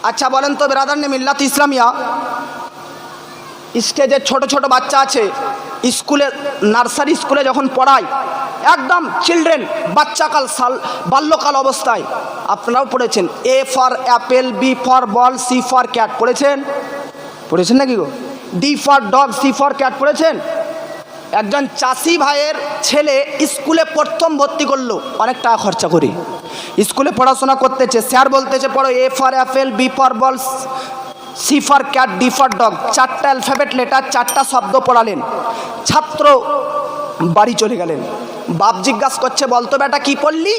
আচ্ছা বলেন তো ব্রাদার নে মিল্লাত ইসলামিয়া স্টেজে ছোট ছোট বাচ্চা আছে, স্কুলে নার্সারি স্কুলে যখন পড়ায়, একদম চিলড্রেন বাচ্চাকাল বাল্যকাল অবস্থায়, আপনারাও পড়েছেন A for apple, B for ball, C for cat, পড়েছেন নাকি গো? D for dog, C for cat পড়েছেন? একজন চাষি ভাইয়ের ছেলে স্কুলে প্রথম ভর্তি করলো, অনেক টাকা খরচা করি স্কুলে পড়াশোনা করতেছে। স্যার বলতেছে পড়ো A for apple, B for ball, C for cat, D for dog, 4টা অ্যালফাবেট লেটার, 4টা শব্দ পড়ালেন। ছাত্র বাড়ি চলে গেলেন। বাপ জিজ্ঞাসা করছে বলতো বেটা কি পড়লি?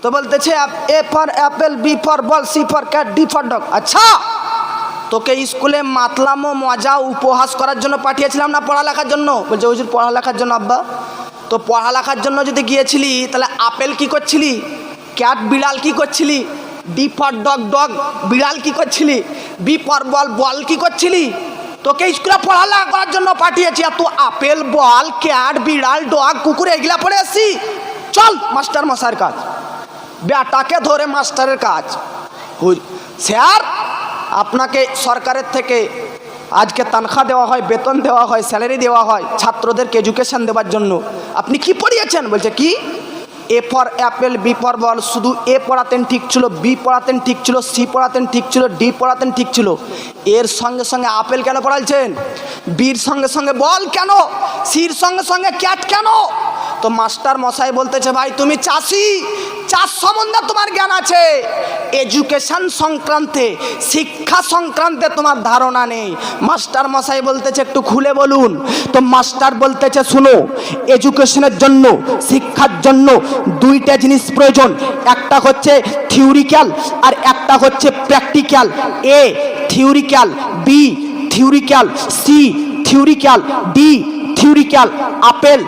তো বলতেছে A for apple, B for ball, C for cat, D for dog. আচ্ছা তোকে স্কুলে মাতলাম ও মজা উপহাস করার জন্য পাঠিয়েছিলাম না পড়ালেখার জন্য? বলছে হুজুর পড়ালেখার জন্য আব্বা। তো পড়ালেখার জন্য যদি গিয়েছিলি তাহলে আপেল কি করছিলি, ক্যাট বিড়াল কি করছিলি, ডি ফর ডগ ডগ বিড়াল কি করছিলি, বি ফর বল বল কি করছিলি? তোকে স্কুলে পড়ালেখা করার জন্য পাঠিয়েছি, আর তুই আপেল বল ক্যাট বিড়াল ডগ কুকুর এগুলা পড়ে আসছি? চল মাস্টার মশাইয়ের কাজ, বেটাকে ধরে মাস্টারের কাজ। স্যার আপনাকে সরকারের থেকে আজকে তানখা দেওয়া হয়, বেতন দেওয়া হয়, স্যালারি দেওয়া হয় ছাত্রদেরকে এডুকেশন দেওয়ার জন্য, আপনি কি পড়িয়েছেন? বলছে কি A for apple, B for ball, শুধু এ পড়াতেন ঠিক ছিল, বি পড়াতেন ঠিক ছিল, সি পড়াতেন ঠিক ছিল, ডি পড়াতেন ঠিক ছিল, এর সঙ্গে সঙ্গে আপেল কেন পড়াচ্ছেন? বির সঙ্গে সঙ্গে বল কেন? সির সঙ্গে সঙ্গে ক্যাট কেন? তো মাস্টার মশাই বলতেছে ভাই তুমি চাষি, চাষ সম্বন্ধে তোমার জ্ঞান আছে, এডুকেশন সংক্রান্তে শিক্ষা সংক্রান্তে তোমার ধারণা নেই। মাস্টার মশাই বলতেছে একটু খুলে বলুন। তো মাস্টার বলতেছে শুনো, এডুকেশনের জন্য শিক্ষার জন্য 2টা জিনিস প্রয়োজন, একটা হচ্ছে থিওরিক্যাল আর একটা হচ্ছে practical. A theoretical, B theoretical, C theoretical, D theoretical. Apple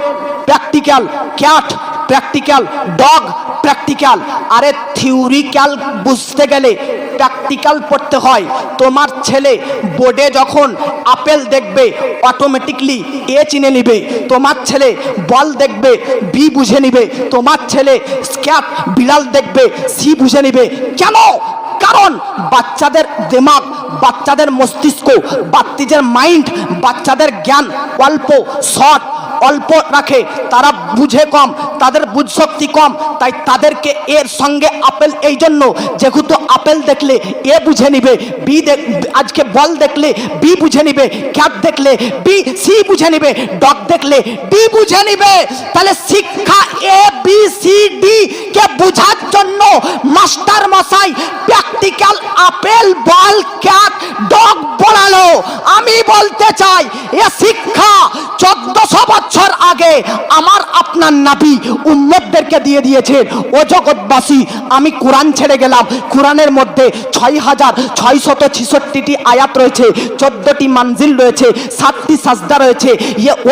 practical, cat practical, dog practical. আরে থিওরিক্যাল বুঝতে গেলে প্র্যাকটিক্যাল পড়তে হয়। তোমার ছেলে বোর্ডে যখন আপেল দেখবে অটোমেটিকলি এ চিনে নেবে, তোমার ছেলে বল দেখবে বি বুঝে নেবে, তোমার ছেলে ক্যাট বিড়াল দেখবে সি বুঝে নেবে। কেন? কারণ বাচ্চাদের দিমাগ, বাচ্চাদের মস্তিষ্ক, বাচ্চাদের মাইন্ড, বাচ্চাদের জ্ঞান অল্প রাখে, তারা বুঝে কম, তাদের বুঝশক্তি কম, তাই তাদেরকে এর সঙ্গে আপেল, এই জন্য যেহেতু আপেল দেখলে এ বুঝে নিবে, বি আজকে বল দেখলে বি বুঝে নিবে, ক্যাট দেখলে বি সি বুঝে নিবে, ডগ দেখলে ডি বুঝে নিবে। তাহলে শিক্ষা এ বি সি ডি কে বোঝার জন্য মাস্টার মশাই প্র্যাকটিক্যাল আপেল বল ক্যাট ডগ পড়ালো। আমি বলতে চাই এ শিক্ষা 1400 বছর আগে আমার আপনার নবী উম্মতদেরকে দিয়ে দিয়েছেন। ও জগৎবাসী, আমি কোরআন ছেড়ে গেলাম, কোরআনের মধ্যে 6666টি আয়াত রয়েছে, 14টি মানজিল রয়েছে, 7টি সাজদা রয়েছে।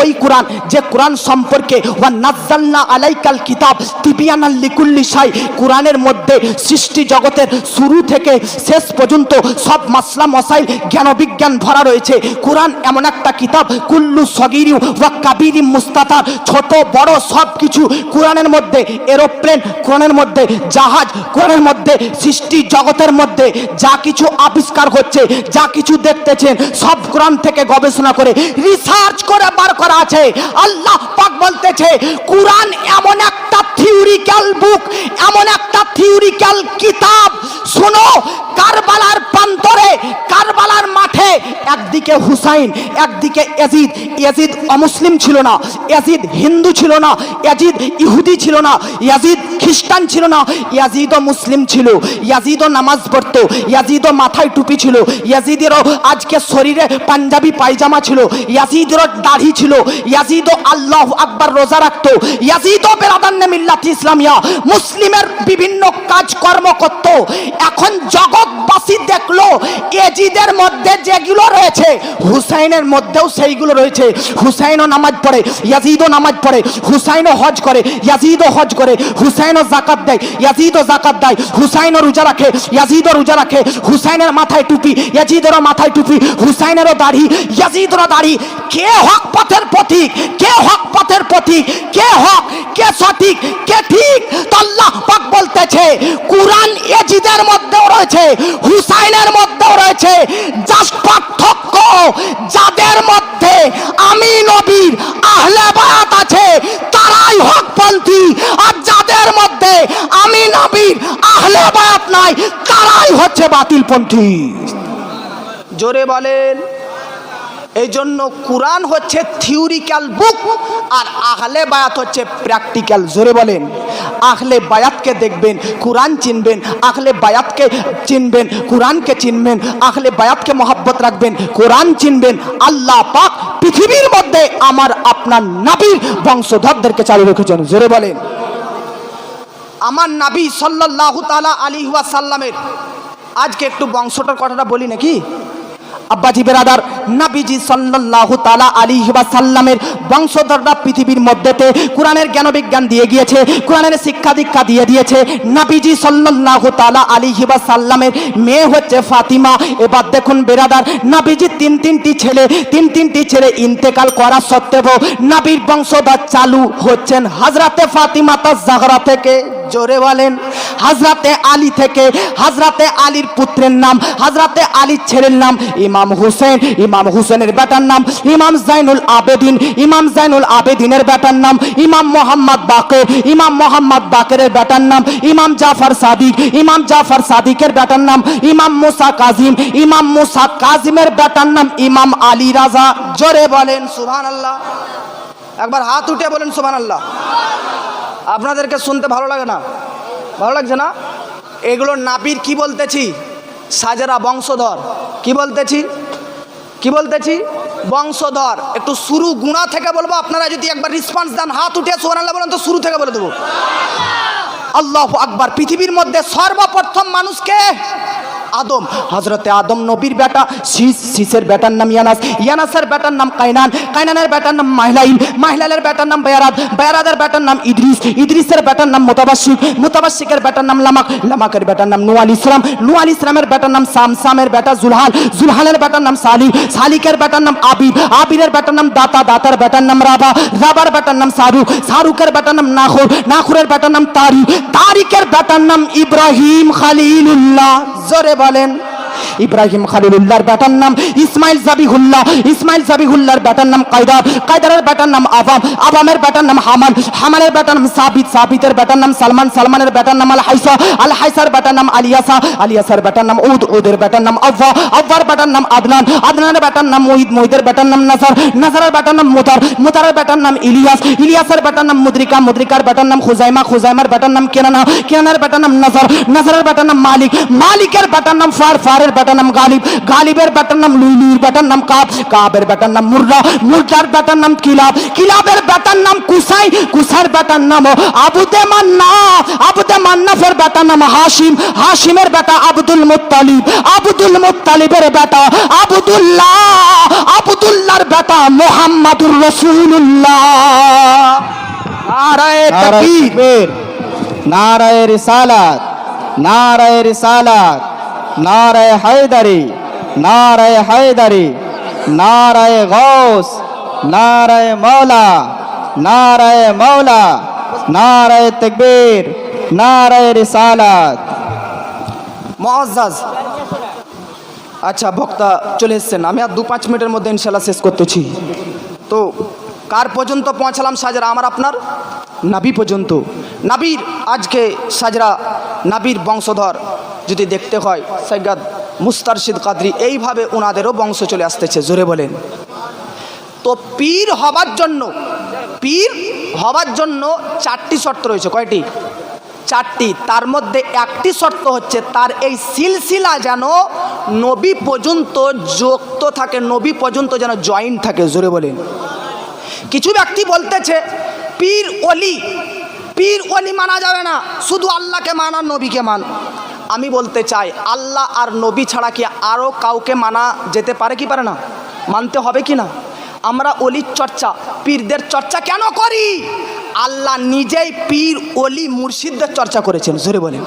ওই কোরআন, যে কোরআন সম্পর্কে ওয়া নাযালনা আলাইকাল কিতাব তিবিয়ানাল লিকুল্লি শাই, কোরআনের মধ্যে সৃষ্টি জগতের শুরু থেকে শেষ পর্যন্ত সব মাসলা মসাইল জ্ঞান বিজ্ঞান ভরা রয়েছে। কোরআন এমন একটা কিতাব, কুল্লু সগীরি ওয়া কাবীরি মুস্তাতার, ছোট বড় সব কিছু কোরআনের মধ্যে। এরোপ্লেন কোরআনের মধ্যে, জাহাজ কোরআনের মধ্যে, সৃষ্টি জগতের মধ্যে যা কিছু আবিষ্কার হচ্ছে, যা কিছু দেখতেছেন সব কোরআন থেকে গবেষণা করে রিসার্চ করে বার করা আছে। আল্লাহ পাক বলতেছে কোরআন এমন একটা থিওরিক্যাল বুক, এমন একটা থিওরিক্যাল কিতাব। শোনো, কারবালার প্রান্তরে, কারবালার মাঠে একদিকে হুসাইন, একদিকে ইয়াজিদ। ইয়াজিদ অমুসলিম ছিল না, ইয়াজিদ হিন্দু ছিল না, ইয়াজিদ ইহুদি ছিল না, ইয়াজিদ খ্রিস্টান ছিল না, ইয়াজিদও মুসলিম ছিল। ইয়াজিদও নামাজ পড়তো, ইয়াজিদও মাথায় টুপি ছিল, ইয়াজিদেরও আজকে শরীরে পাঞ্জাবি পায়জামা ছিল, ইয়াজিদেরও দাড়ি ছিল, ইয়াজিদও আল্লাহু আকবার রোজা রাখতো, ইয়াজিদও বেরাদান্নে মিল্লাত ইসলামিয়া মুসলিমের বিভিন্ন কাজকর্ম করত। এখন জগৎবাসী দেখলো ইয়াজিদের মধ্যে যেগুলো রয়েছে হুসাইনের মধ্যেও সেইগুলো রয়েছে। হুসাইনও নামাজ পড়ে, ইয়াজিদও নামাজ পড়ে, হুসাইনও হজ করে, ইয়াজিদও হজ করে, হুসাইনও যাকাত দেয়, ইয়াজিদও যাকাত দেয়, হুসাইনও রোজা রাখে, ইয়াজিদও রোজা রাখে, হুসাইনের মাথায় টুপি, ইয়াজিদেরও মাথায় টুপি, হুসাইনেরও দাড়ি, ইয়াজিদেরও দাড়ি। কে হক পথের পথিক? কে হক পথের পথিক? কে হক, কে সঠিক, কে ঠিক? তো আল্লাহ পাক বলতেছে কোরআন ইয়াজিদের মধ্যেও রয়েছে, হুসাইনের মধ্যেও রয়েছে। জাস্ট পার্থক্য, যাদের মধ্যে আমি নবীর আহলে বায়াত আছে তারাই হকপন্থী, আর যাদের মধ্যে আমি নবীর আহলে বায়াত নাই তারাই হচ্ছে বাতিলপন্থী। জোরে বলেন। এই জন্য কোরআন হচ্ছে থিওরিক্যাল বুক আর আহলে বায়াত হচ্ছে প্র্যাকটিক্যাল। জোরে বলেন। আহলে বায়াতকে দেখবেন, কোরআন চিনবেন, আহলে বায়াতকে চিনবেন, কোরআনকে চিনবেন, আহলে বায়াতকে মহব্বত রাখবেন, কোরআন চিনবেন। আল্লাহ পাক পৃথিবীর মধ্যে আমার আপনার নবীর বংশধরদেরকে চালু রেখেছেন। জোরে বলেন। আমার নবী সাল্লাল্লাহু তাআলা আলাইহি ওয়াসাল্লামের আজকে একটু বংশটার কথাটা বলি নাকি? আব্বাজি বেরাদার, নবীজি সাল্লাল্লাহু তাআলা আলাইহি ওয়াসাল্লামের বংশধররা পৃথিবীর মধ্যেতে কোরআনের জ্ঞান বিজ্ঞান দিয়ে গিয়েছে, কোরআনের শিক্ষা দীক্ষা দিয়ে দিয়েছে। নবীজি সাল্লাল্লাহু তাআলা আলাইহি ওয়াসাল্লামের মেয়ে হচ্ছে ফাতিমা। এবার দেখুন বেরাদার, নবীজি তিনটি ছেলে ইন্তেকাল করা সত্ত্বেও নবীর বংশধর চালু হচ্ছেন হযরতে ফাতিমা তাজ-জাহরা থেকে। জোরে বলেন। হযরতে আলী থেকে। হযরতে আলীর পুত্রের নাম, হযরতে আলীর ছেলের নাম ইমাম হুসেন, ইমাম হুসেনের বেটার নাম ইমাম জাইনুল আবেদিন, ইমাম জাইনুল আবেদিনের বেটার নাম ইমাম মোহাম্মদ বাকের, ইমাম মোহাম্মদ বাকেরের বেটার নাম ইমাম জাফর সাদিক, ইমাম জাফর সাদিকের বেটার নাম ইমাম মুসা কাজিম, ইমাম মুসা কাজিমের বেটার নাম ইমাম আলী রাজা। জোরে বলেন সুবহানাল্লাহ। একবার হাত উঠে বলেন সুবহানাল্লাহ। আপনাদেরকে শুনতে ভালো লাগে না? ভালো লাগছে না? এগুলো নাবির কি বলতেছি? সাজেরা বংশধর। কি বলতেছি? বংশধর। একটু শুরু গুণা থেকে বলবো, আপনারা যদি একবার রেসপন্স দেন, হাত উঠে সুবহানাল্লাহ বলেন তো শুরু থেকে বলে দেবো। আল্লাহু আকবার। পৃথিবীর মধ্যে সর্বপ্রথম মানুষকে আদম, হযরতে আদম নবীর বেটা। শীষের বেটার নাম ইয়ানাস, ইয়ানাসের বেটার নাম কাইনান, কাইনানের বেটার নাম মাহলাইল, মাহলাইলের বেটার নাম বায়রাদ, বায়রাদের বেটার নাম ইদ্রিস, ইদ্রিসের বেটার নাম মুতাবাশশিক, মুতাবাশশিকের বেটার নাম লামাক, লামাকের বেটার নাম নূহ আলাইহিস সালাম, নূহ আলাইহিস সালামের বেটার নাম সাম, সামের বেটা জুলহাল, জুলহালের বেটার নাম সালিক, সালিকের বেটার নাম আবিদ, আবিদের বেটার নাম দাতা, দাতার বেটার নাম রাবা, রাবার বেটার নাম সারুক, সারুকের বেটার নাম নাখুর, নাখুরের বেটার নাম তারিক, তারিকের বেটার নাম ইব্রাহিম খালিলুল্লাহ। জোরে বলেন। ইব্রাহিম খালিলুল্লাহর বেটার নাম ইসমাইল জাবিহুল্লাহ, ইসমাইল জাবিহুল্লাহর বেটার নাম কায়দার, কায়দারের বেটার নাম আবাম, আবামের বেটার নাম হামান, হামানের বেটার নাম সাবিত, সাবিতের বেটার নাম সালমান, সালমানের বেটার নাম আল হাইসা, আল হাইসার বেটার নাম আলিয়াসা, আলিয়াসার বেটার নাম উদ, উদের বেটার নাম আవ్বা, আవ్বার বেটার নাম আদনান, আদনানের বেটার নাম মুঈদ, মুঈদের বেটার নাম নাসার, নাসারের বেটার নাম মুতার, মুতারের বেটার নাম ইলিয়াস, ইলিয়াসের বেটার নাম মুদ্রিকা, মুদ্রিকার বেটার নাম খুজাইমা, খুজাইমার বেটার নাম কেনানা, কেনানার বেটার নাম নাজার, নাজারের বেটার নাম মালিক, মালিকের বেটার নাম ফার, ফারের বেটার নাম গালিব, গালিবের বেটার নাম লুইলুইর বেটার নাম কাব, কাবের বেটার নাম মুর্রা, মুর্রার বেটার নাম কিলাব, কিলাবের বেটার নাম কুসাই, কুসাইর বেটার নাম আবুদে মান্না, আবুদে মান্নাফের বেটার নাম হাশিম, হাশিমের বেটা আব্দুল মুত্তালিব, আব্দুল মুত্তালিবের বেটা আব্দুল্লাহ, আব্দুল্লাহর বেটা মুহাম্মাদুর রাসূলুল্লাহ। নারায়ে তাকবীর, নারায়ে রিসালাত, নারায়ে রিসালাত, নারায়ে হায়দারি, নারায়ে হায়দারি, নারায়ে গাউস, নারায়ে মাওলা, নারায়ে মাওলা, নারায়ে তাকবীর, নারায়ে রিসালাত। মুআজ্জাজ। আচ্ছা, বক্তা চলে এসেছেন, আমি আর 2-5 মিনিটের মধ্যে ইনশাআল্লাহ শেষ করতেছি। তো কার পর্যন্ত পৌঁছালাম সাজরা? আমার আপনার নবী পর্যন্ত। নবীর আজকে সাজরা, নবীর বংশধর যদি দেখতে হয় সৈয়দ মুস্তারশিদ কাদরি, এইভাবে ওনাদেরও বংশ চলে আসতেছে। জোরে বলেন। তো পীর হবার জন্য 4টি শর্ত রয়েছে। কয়টি? 4টি। তার মধ্যে একটি শর্ত হচ্ছে তার এই সিলসিলা যেন নবী পর্যন্ত যুক্ত থাকে, নবী পর্যন্ত যেন জয়েন্ট থাকে। জোরে বলেন। কিছু ব্যক্তি বলতেছে পীর ওলি মানা যাবে না, শুধু আল্লাহকে মানা, নবীকে মান। আমি বলতে চাই আল্লাহ আর নবী ছাড়া কি আরও কাউকে মানা যেতে পারে কি পারে না? মানতে হবে কি না? আমরা অলির চর্চা, পীরদের চর্চা কেন করি? আল্লাহ নিজেই পীর, অলি, মুর্শিদদের চর্চা করেছেন। জোরে বলেন।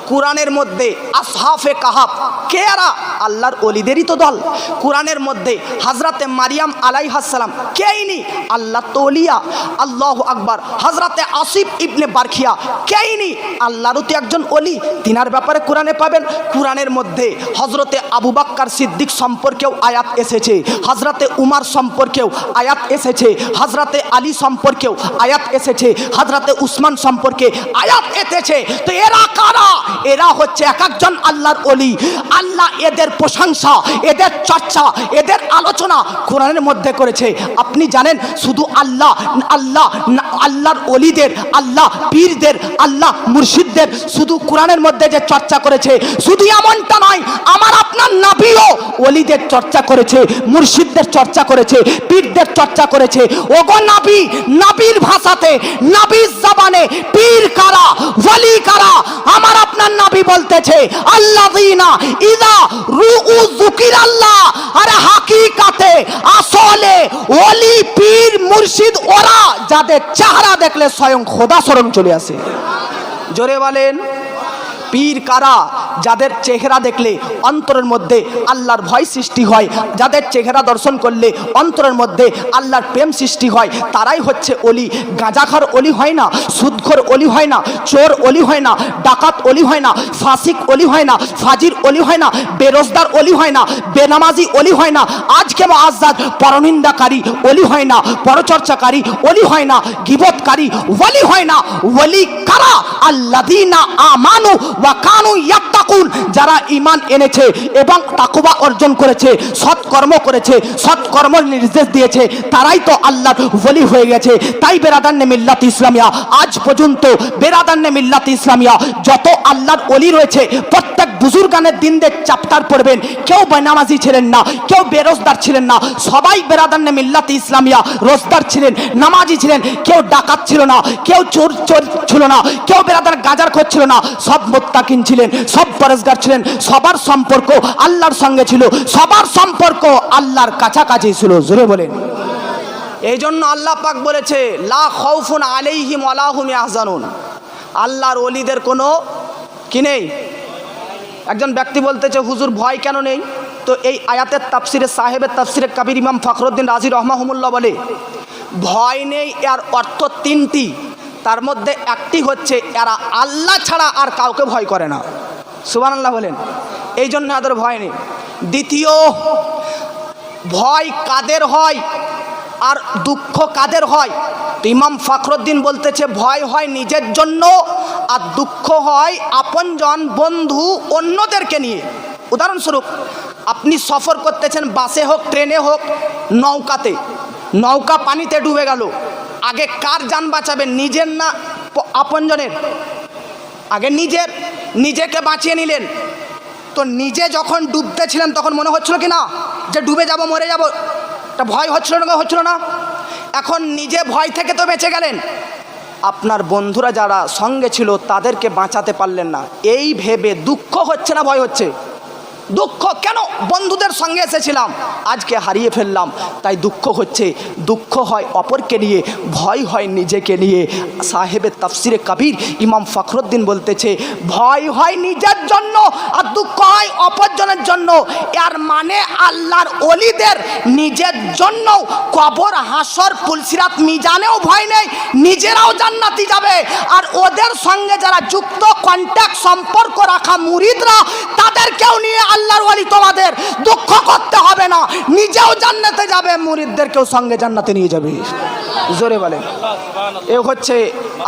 কোরআনের মধ্যে আসহাফে কাহাফ কে এরা? আল্লাহর ওলিদেরই তো দল। কোরআনের মধ্যে হযরতে মারিয়াম আলাইহিস সালাম কে ইনি? আল্লাহর তো ওলিয়া। আল্লাহু আকবার। হযরতে আসিফ ইবনে বারখিয়া কে ইনি? আল্লাহরও তো একজন ওলি। তিনার ব্যাপারে কোরআনে পাবেন। কোরআনের মধ্যে হযরতে আবু বকর সিদ্দিক সম্পর্কেও আয়াত এসেছে, হযরতে উমর সম্পর্কেও আয়াত এসেছে, হযরতে আলী সম্পর্কেও আয়াত এসেছে, হযরতে উসমান সম্পর্কে আয়াত এসেছে। তো এরা কারা? এরা হচ্ছে এক একজন আল্লাহর ওলি। আল্লাহ এদের প্রশংসা, এদের চর্চা, এদের আলোচনা কোরআনের মধ্যে করেছে। আপনি জানেন শুধু আল্লাহ আল্লাহ আল্লাহর ওলিদের, আল্লাহ পীরদের, আল্লাহ মুর্শিদদের শুধু কোরআনের মধ্যে যে চর্চা করেছে, শুধু এমনটা নয়, আমার আপনার নবীও ওলিদের চর্চা করেছে, মুর্শিদদের চর্চা করেছে, পীরদের চর্চা করেছে। ওগো নবী, নবীর ভাষাতে, নবীর জবানে পীর কারা, ওলি কারা? আমার আপনার নবী বলতেছে আল্লাযীনা ইযা রুউ যুকিরাল্লাহ। আরে হাকিকাতে আসলে ওলি পীর মুর্শিদ ওরা যাদের চেহারা দেখলে স্বয়ং খোদা স্মরণ চলে আসে। জোরে বলেন পীর কারা? যাদের চেহারা দেখলে অন্তরের মধ্যে আল্লাহর ভয় সৃষ্টি হয়, যাদের চেহারা দর্শন করলে অন্তরের মধ্যে আল্লাহর প্রেম সৃষ্টি হয়, তারাই হচ্ছে ওলি। গাঁজাখর ওলি হয় না, সুদখোর ওলি হয় না, চোর ওলি হয় না, ডাকাত ওলি হয় না, ফাসিক ওলি হয় না, ফাজির ওলি হয় না, বেরোজগার ওলি হয় না, বেনামাজি ওলি হয় না, আজকে মুআজ্জাজ পরনিন্দাকারী ওলি হয় না, পরচর্চাকারী ওলি হয় না, গীবতকারী ওলি হয় না। ওলি কারা? আল্লাযীনা আমানু ওয়া কানু ইয়াত্তাকুন। যারা ঈমান এনেছে এবং তাকওয়া অর্জন করেছে, সৎকর্ম করেছে, সৎকর্ম নির্দেশ দিয়েছে, তারাই তো আল্লাহর ওলি হয়ে গেছে। তাই বেরাদান্নে মিল্লাত ইসলামিয়া আজ পর্যন্ত, বেরাদান্নে মিল্লাত ইসলামিয়া যত আল্লাহর ওলি রয়েছে, প্রত্যেক বুজুর্গানের দিনদের চ্যাপ্টার পড়বেন, কেউ বেনামাজি ছিলেন না, কেউ বেরোজদার ছিলেন না, সবাই বেরাদান্নে মিল্লাত ইসলামিয়া রোজদার ছিলেন, নামাজি ছিলেন, কেউ ডাকাত ছিল না, কেউ চোর ছিল না, কেউ বেরাদার গাজারখোর ছিল না, সব মুত্তাকিন ছিলেন, সব পরেজগার ছিলেন, সবার সম্পর্ক আল্লাহর সঙ্গে ছিল, সবার সম্পর্ক আল্লাহর কাছাকাছি ছিল। জোরে বলেন। এই জন্য আল্লাহ পাক বলেছে লা খাউফুন আলাইহিম ওয়া লা হুম ইয়াহজানুন। আল্লাহর ওলিদের কোনো কি নেই। একজন ব্যক্তি বলতেছে হুজুর ভয় কেন নেই? তো এই আয়াতের তাফসিরে সাহেবের তাফসিরে কবির ইমাম ফখরুদ্দিন রাজি রহমাহুল্লাহ বলে ভয় নেই এর অর্থ তিনটি। তার মধ্যে একটি হচ্ছে এরা আল্লাহ ছাড়া আর কাউকে ভয় করে না। সুবহানাল্লাহ বলেন। এই জন্য এদের ভয় নেই। দ্বিতীয়, ভয় কাদের হয় আর দুঃখ কাদের হয়? তো ইমাম ফখরুদ্দিন বলতেছে ভয় হয় নিজের জন্য আর দুঃখ হয় আপনজন, বন্ধু, অন্যদেরকে নিয়ে। উদাহরণস্বরূপ আপনি সফর করতেছেন, বাসে হোক, ট্রেনে হোক, নৌকাতে, নৌকা পানিতে ডুবে গেল, আগে কার জান বাঁচাবেন? নিজের না আপনজনের? আগে নিজেকে বাঁচিয়ে নিলেন। তো নিজে যখন ডুবতেছিলেন তখন মনে হচ্ছিল কি না যে ডুবে যাব, মরে যাব? একটা ভয় হচ্ছিল না? এখন নিজে ভয় থেকে তো বেঁচে গেলেন, আপনার বন্ধুরা যারা সঙ্গে ছিল তাদেরকে বাঁচাতে পারলেন না, এই ভেবে দুঃখ হচ্ছে না ভয় হচ্ছে? দুঃখ কেন? বন্ধুদের সঙ্গে এসেছিলাম, আজকে হারিয়ে ফেললাম, তাই দুঃখ হচ্ছে। দুঃখ হয় অপরকে নিয়ে, ভয় হয় নিজেকে নিয়ে। সাহেবের তাফসিরে কবির ইমাম ফখরুদ্দিন বলতেছে ভয় হয় নিজের জন্য আর দুঃখ হয় অপরজনের জন্য। এর মানে আল্লাহর ওলিদের নিজের জন্য কবর, হাসর, পুলসিরাত, মিজানেও ভয় নেই, নিজেরাও জান্নাতি যাবে। আর ওদের সঙ্গে যারা যুক্ত, কন্ট্যাক্ট, সম্পর্ক রাখা মুরিদরা, তাদেরকেও নিয়ে আল্লাহর ওলি তোমাদের দুঃখ করতে হবে না, নিজেও জান্নাতে যাবে, মুরিদদেরকেও সঙ্গে জান্নাতে নিয়ে যাবে। জোরে বলেন। এ হচ্ছে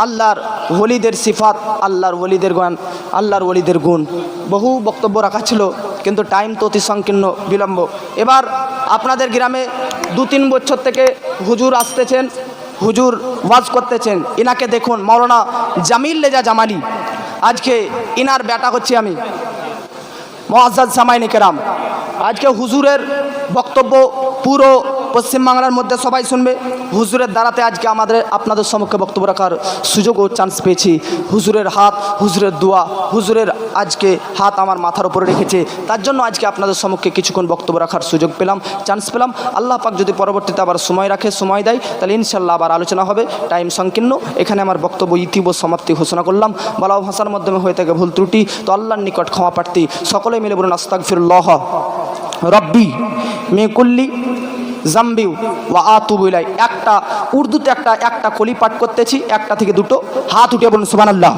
আল্লাহর ওলিদের সিফাত, আল্লাহর ওলিদের গান, আল্লাহর ওলিদের গুণ। বহু বক্তব্য রাখা ছিল কিন্তু টাইম তো অতি সংকীর্ণ, বিলম্ব। এবার আপনাদের গ্রামে 2-3 বছর থেকে হুজুর আসতেছেন, হুজুর ওয়াজ করতেছেন। ইনাকে দেখুন, মাওলানা জামিল রেজা জামালি। আজকে ইনার বেটা হচ্ছে আমি। মুআজ্জাজ সামাইনে কেরাম, আজকে হুজুরের বক্তব্য পুরো পশ্চিমবাংলার মধ্যে সবাই শুনবে। হুজুরের দ্বারাতে আজকে আপনাদের সম্মুখে বক্তব্য রাখার সুযোগ ও চান্স পেয়েছি। হুজুরের হাত, হুজুরের দোয়া, হুজুরের আজকে হাত আমার মাথার উপরে রেখেছে, তার জন্য আজকে আপনাদের সম্মুখে কিছুক্ষণ বক্তব্য রাখার সুযোগ পেলাম, চান্স পেলাম। আল্লাহ পাক যদি পরবর্তীতে আবার সময় রাখে, সময় দেয়, তাহলে ইনশাল্লাহ আবার আলোচনা হবে। টাইম সংকীর্ণ, এখানে আমার বক্তব্য ইতি ও সমাপ্তি ঘোষণা করলাম। বলা ভাষার মাধ্যমে হয়ে থাকে ভুল ত্রুটি, তো আল্লাহর নিকট ক্ষমা প্রার্থী। সকলে মিলে বলুন আস্তাগফিরুল্লাহ রব্বি মিন কুল্লি জাম্বি ওয়া আতুবু ইলাই। একটা উর্দুতে একটা কলি পাঠ করতেছি, একটা থেকে দুটো। হাত উঠিয়ে বলুন সুবহানাল্লাহ।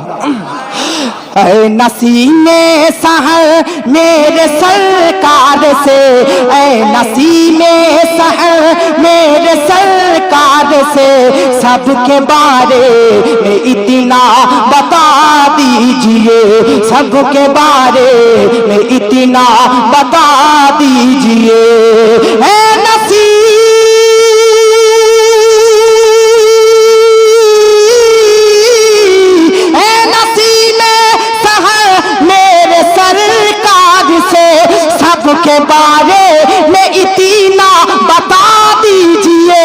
नसीमे सहर मेरे सरकार से, नसीमे सहर मेरे सरकार से, सबके बारे में इतना बता दीजिए, सबके बारे में इतना बता दीजिए। सबके बारे में इतना बता दीजिए,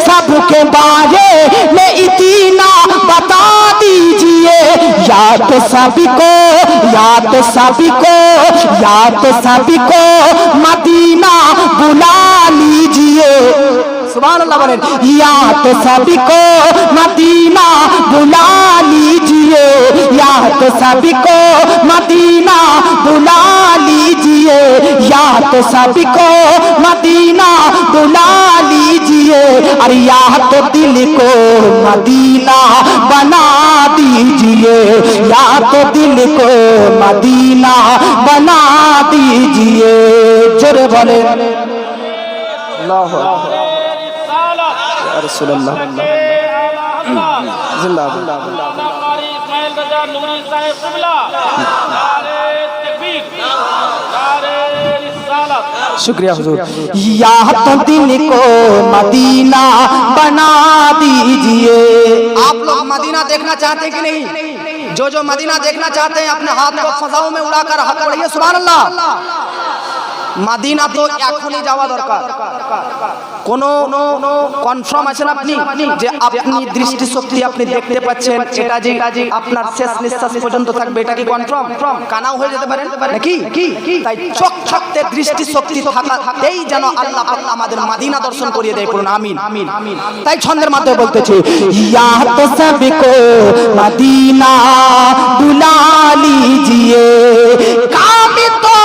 सबके बारे में इतना बता दीजिए। या तो सभी को, या तो सभी को, या तो सभी को मदीना बुला लीजिए। सुभान अल्लाह बोलें। या तो सभी को मदीना बुला लीजिए, या तो सभी को मदीना बुला लीजिए, या तो सभी को मदीना बुला लीजिए। अरे या तो दिल को मदीना बना दीजिए, या तो दिल को मदीना बना दीजिए। जोरे बोले अल्लाह या रसूलल्लाह जिंदाबाद। शुक्रिया हुजूर। या तो दिल को मदीना बना दीजिए। आप लोग मदीना देखना चाहते हैं कि नहीं? जो मदीना देखना चाहते हैं अपने हाथ को फजाओं में उड़ाकर हाथ बढ़ाइए सुभान अल्लाह। মাদিনা তো এখনই যাওয়া দরকার। কোনো কনফার্ম আছেন আপনি যে আপনি দৃষ্টিশক্তি আপনি দেখতে পাচ্ছেন, এটা যে আপনার শেষ নিঃশ্বাস পর্যন্ত থাকবে, এটা কি কনফার্ম? কানাও হয়ে যেতে পারেন নাকি? তাই চোখ থাকতে দৃষ্টিশক্তি থাকাতেই যেন আল্লাহ পাক আমাদের মাদিনা দর্শন করিয়ে দেয়। পড়ুন আমিন। তাই ছন্দের মাধ্যমে বলতেছি, या तो सबको मदीना बुला लीजिए। काम तो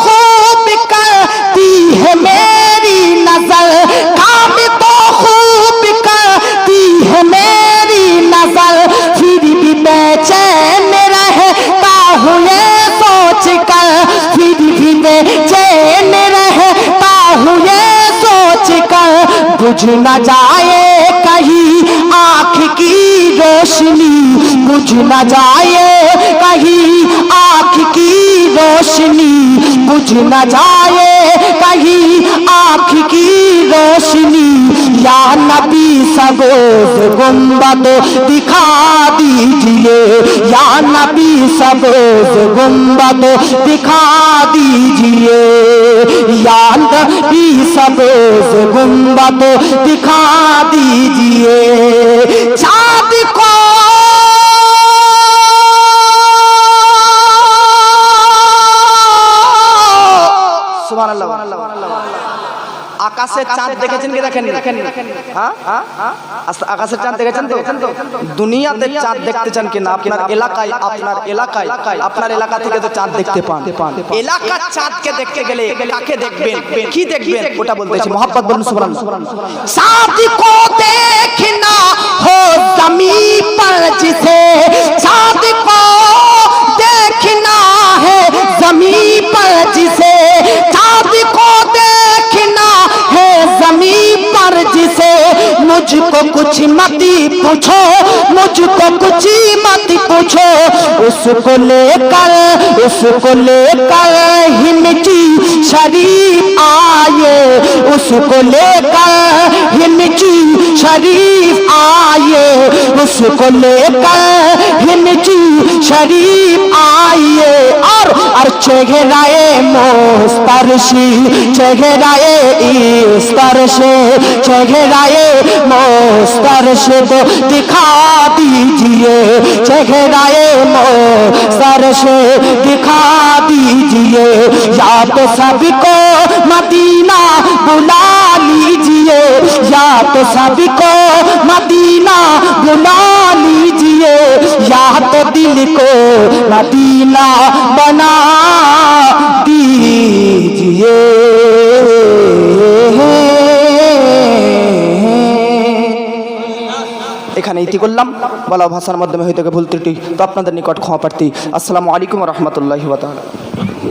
खूब करती है मेरी नजर, काम तो खूब करती है मेरी नजर, फिर भी बेचैन रहता हूँ ये सोच कर, फिर भी बेचैन रहता हूँ ये सोच कर। बुझ न जाए कहीं आँख की रोशनी, बुझ न जाए कहीं आँख की रोशनी, बुझ न जाए कहीं आँख की रोशनी। या नबी सबोज गुंबद दिखा दीजिए, या नबी सबोज गुंबद दिखा दीजिए, या नबी सबोज गुंबद दिखा दीजिए। चाँद को সুবহানাল্লাহ। আকাশের চাঁদ দেখেছেন কি দেখেন? হ্যাঁ, আকাশের চাঁদ দেখেছেন তো? দুনিয়াতে চাঁদ দেখতে চান কিনা? আপনার এলাকায় আপনার এলাকা থেকে তো চাঁদ দেখতে পান। এলাকার চাঁদকে দেখতে গেলে কাকে দেখবেন, কি দেখবেন, ওটা বলতেছি। মোহাম্মদ বলুন সুবহানাল্লাহ। चाँद को देखना हो ज़मीन पर जिसे, चाँद को देखना है ज़मीन पर जिसे, चाँद को देखना है ज़मीन पर जिसे, मुझको कुछ मत पूछो, मुझको कुछ मत पूछो, उसको लेकर हिमची शरीफ आए, उसको लेकर हिमची शरीफ आए, उसको लेकर हिमची शरीफ आए। और चेहराए मोस्तरशी, चेहराए इस्तरशे, चेहराए मोस्तरशे तो दिखा दीजिए, चेहराए मोस्तरशे दिखा दीजिए। या तो सबको मदीना बुला लीजिए, या तो सबको मदीना बुला लीजिए, या तो दिल को मदीना बना दीजिए। এখানে ইতি করলাম, বলা ভাষার মাধ্যমে হয়ে থাকে ভুল ত্রুটি, তো আপনাদের নিকট ক্ষমা প্রার্থী। আসসালামু আলাইকুম ওয়া রাহমাতুল্লাহি ওয়া বারাকাতুহু।